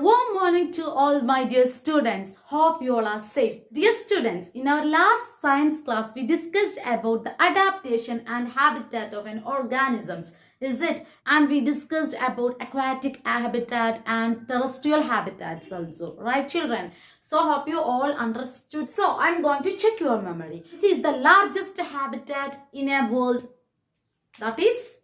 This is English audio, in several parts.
warm morning to all my dear students. Hope you all are safe. Dear students, in our last science class, we discussed about the adaptation and habitat of an organisms. Is it? And we discussed about aquatic habitat and terrestrial habitats also. Right, children? So, hope you all understood. So, I'm going to check your memory. It is the largest habitat in a world. That is,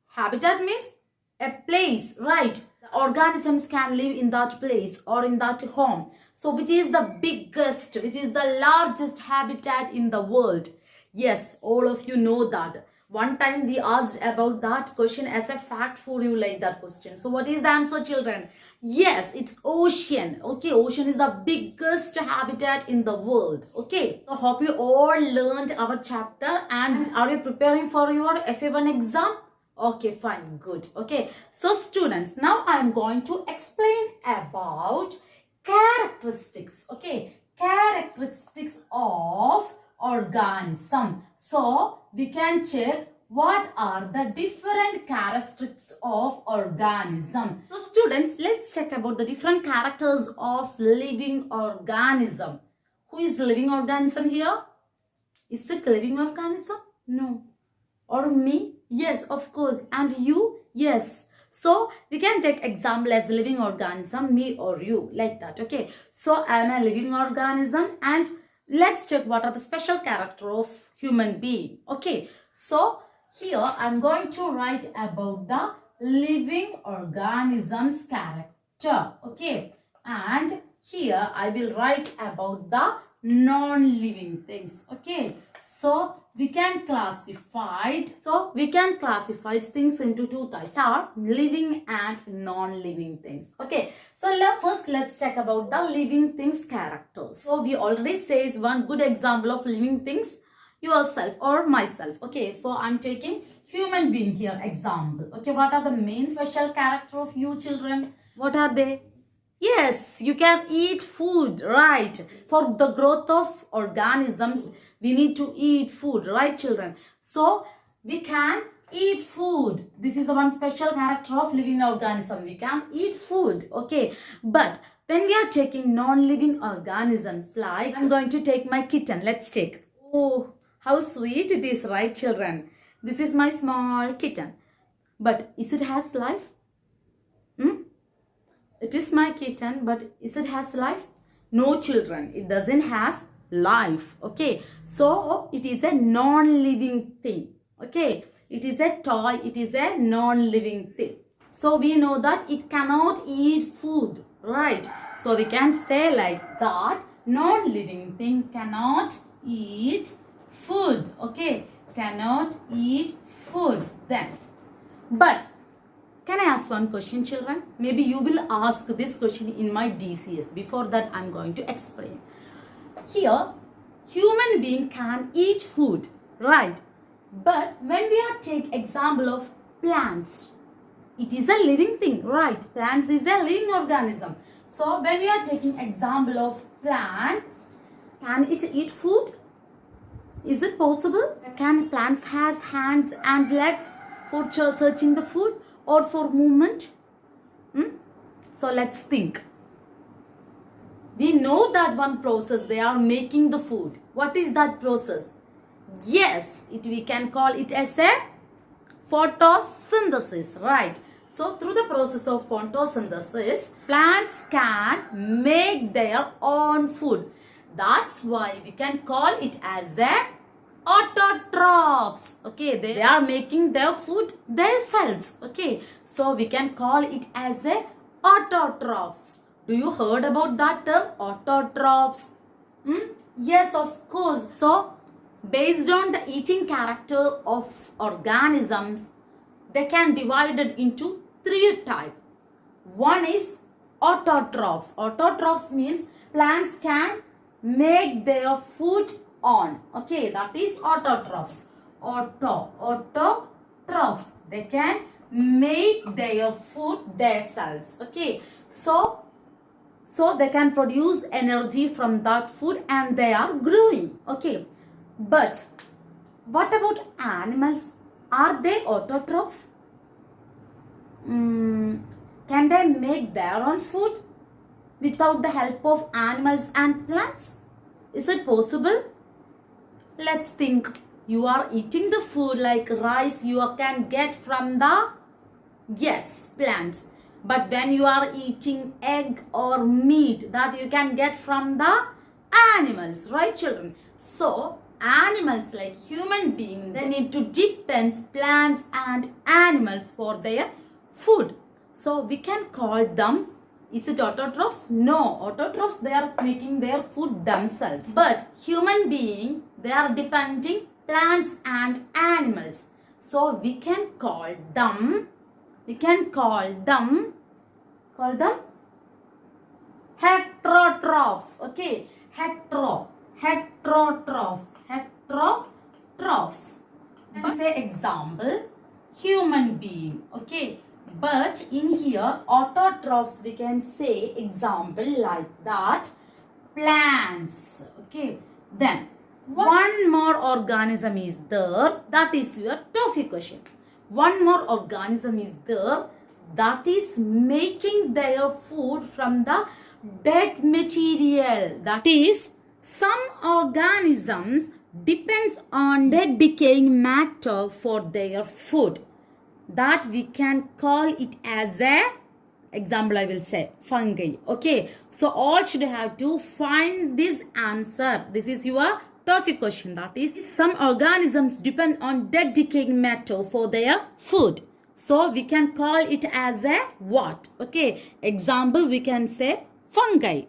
habitat means a place, right? The organisms can live in that place or in that home. So which is the biggest, which is the largest habitat in the world? Yes, all of you know that. One time we asked about that question as a fact for you, like that question. So what is the answer, children? Yes, it's ocean. Okay, ocean is the biggest habitat in the world. Okay, so hope you all learned our chapter, and are you preparing for your FA1 exam? Okay, fine, good. Okay, so students, now I am going to explain about characteristics. Okay, characteristics of organism. So we can check what are the different characteristics of organism. So students, let's check about the different characters of living organism. Who is living organism here? Is it living organism? No. Or me? Yes, of course. And you? Yes. So we can take example as living organism, me or you, like that. Okay. So I am a living organism, and let's check what are the special character of human being. Okay. So here I am going to write about the living organism's character. Okay. And here I will write about the non-living things. Okay. So we can classify things into two types, are living and non-living things. Okay, so first let's talk about the living things characters. So we already says one good example of living things, yourself or myself. Okay, so I'm taking human being here example. Okay, what are the main special character of you children? What are they? Yes, you can eat food, right? For the growth of organisms, we need to eat food, right children? So, we can eat food. This is the one special character of living organism. We can eat food, okay? But when we are taking non-living organisms, like I'm going to take my kitten. Let's take. Oh, how sweet it is, right children? This is my small kitten. But is it has life? It is my kitten, but is it has life? No children, it doesn't has life. Okay, so it is a non-living thing. Okay, it is a toy, it is a non-living thing. So we know that it cannot eat food, right? So we can say like that, non-living thing cannot eat food. Okay, cannot eat food then. But can I ask one question, children? Maybe you will ask this question in my DCS. Before that, I'm going to explain. Here, human being can eat food, right? But when we are take example of plants, it is a living thing, right? Plants is a living organism. So when we are taking example of plant, can it eat food? Is it possible? Can plants has hands and legs for searching the food? Or for movement? So let's think. We know that one process, they are making the food. What is that process? Yes, we can call it as a photosynthesis, right? So through the process of photosynthesis, plants can make their own food. That's why we can call it as a autotrophs. Okay, they are making their food themselves. Okay, so we can call it as a autotrophs. Do you heard about that term, autotrophs? Yes, of course. So based on the eating character of organisms, they can divide it into three types. One is autotrophs. Autotrophs means plants can make their food on. Okay, that is autotrophs. Autotrophs. They can make their food themselves. Okay, so they can produce energy from that food and they are growing. Okay, but what about animals? Are they autotroph? Can they make their own food? without the help of animals and plants? Is it possible? Let's think. You are eating the food like rice you can get from the, yes, plants. But when you are eating egg or meat, that you can get from the animals, right children? So animals like human beings, they need to depend plants and animals for their food. So we can call them, is it autotrophs? No, autotrophs, they are making their food themselves. But human being, they are depending plants and animals. So we can call them heterotrophs. Okay, heterotrophs. And say example, human being. Okay, but in here autotrophs we can say example like that, plants. Okay, then one more organism is there, that is your toffee question. One more organism is there that is making their food from the dead material. That is, some organisms depends on dead decaying matter for their food. That we can call it as a, example I will say, fungi. Okay, so all should have to find this answer. This is your toffee question. That is, some organisms depend on dead decaying matter for their food. So we can call it as a what? Okay, example we can say fungi.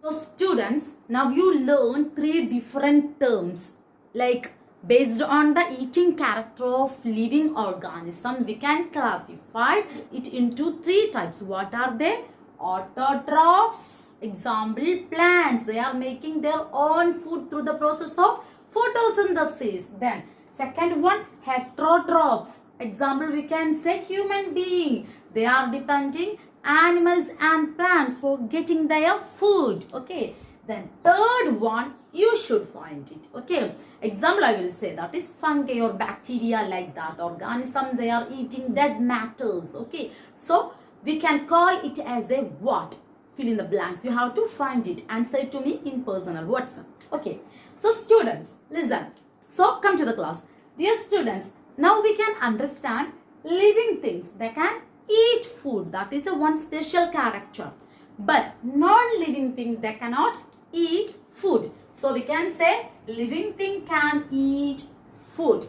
So students, now you learn 3 different terms, like based on the eating character of living organism, we can classify it into 3 types. What are they? Autotrophs, example plants, they are making their own food through the process of photosynthesis. Then second one, heterotrophs, example we can say human being, they are depending animals and plants for getting their food. Okay, then third one you should find it. Okay, example I will say, that is fungi or bacteria, like that organism, they are eating dead matters. Okay, so we can call it as a what? Fill in the blanks. You have to find it and say to me in personal WhatsApp. Okay, so students, listen. So come to the class. Dear students, now we can understand living things, they can eat food. That is a one special character. But non-living thing, they cannot eat food. So we can say living thing can eat food.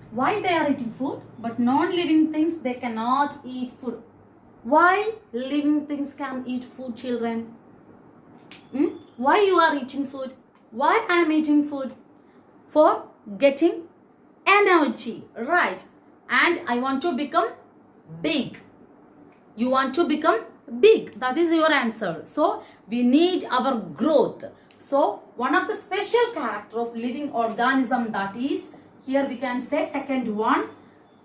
Why they are eating food? But non-living things, they cannot eat food. Why living things can eat food, children? Why you are eating food? Why I am eating food? For getting energy, right? And I want to become big. You want to become big. That is your answer. So we need our growth. So one of the special character of living organism, that is, here we can say second one,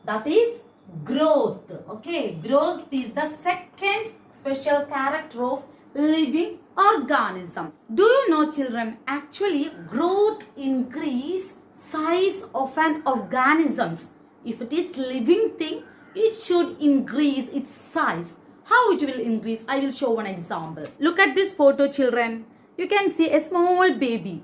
that is growth. Okay, growth is the second special character of living organism. Do you know, children, actually growth increase size of an organism. If it is living thing, it should increase its size. How it will increase? I will show one example. Look at this photo, children. You can see a small baby.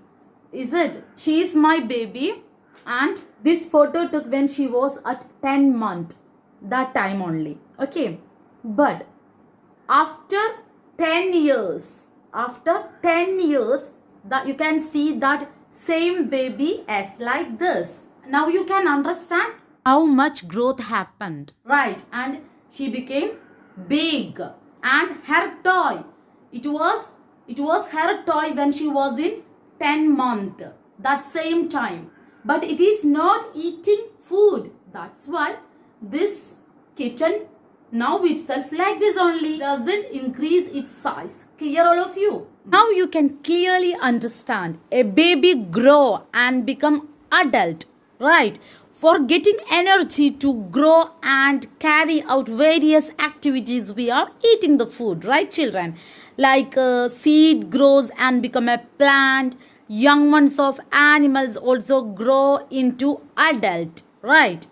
Is it? She is my baby, and this photo took when she was at 10 months. That time only. Okay. But after 10 years, that you can see that same baby as like this. Now you can understand how much growth happened, right? And she became big, and her toy, it was her toy when she was in 10 months, that same time. But it is not eating food. That's why this kitten now itself like this only doesn't increase its size. Clear, all of you? Now you can clearly understand a baby grow and become adult, right? For getting energy to grow and carry out various activities, we are eating the food, right, children? Like seed grows and become a plant. Young ones of animals also grow into adult, right?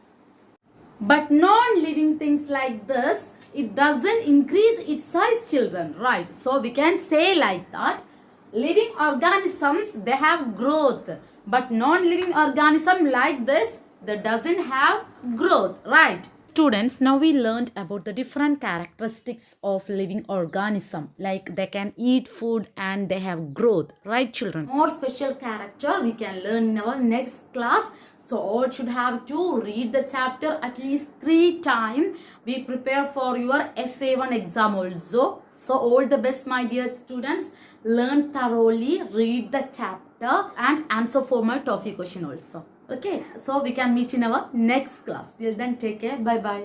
But non-living things like this, it doesn't increase its size, children, right? So we can say like that, living organisms, they have growth, but non-living organism like this, that doesn't have growth, right? Students, now we learned about the different characteristics of living organism, like they can eat food and they have growth, right children? More special character we can learn in our next class. So all should have to read the chapter at least 3 times. We prepare for your FA1 exam also. So all the best, my dear students. Learn thoroughly, read the chapter and answer for my TOEFL question also. Okay, so we can meet in our next class. Till then, take care. Bye bye.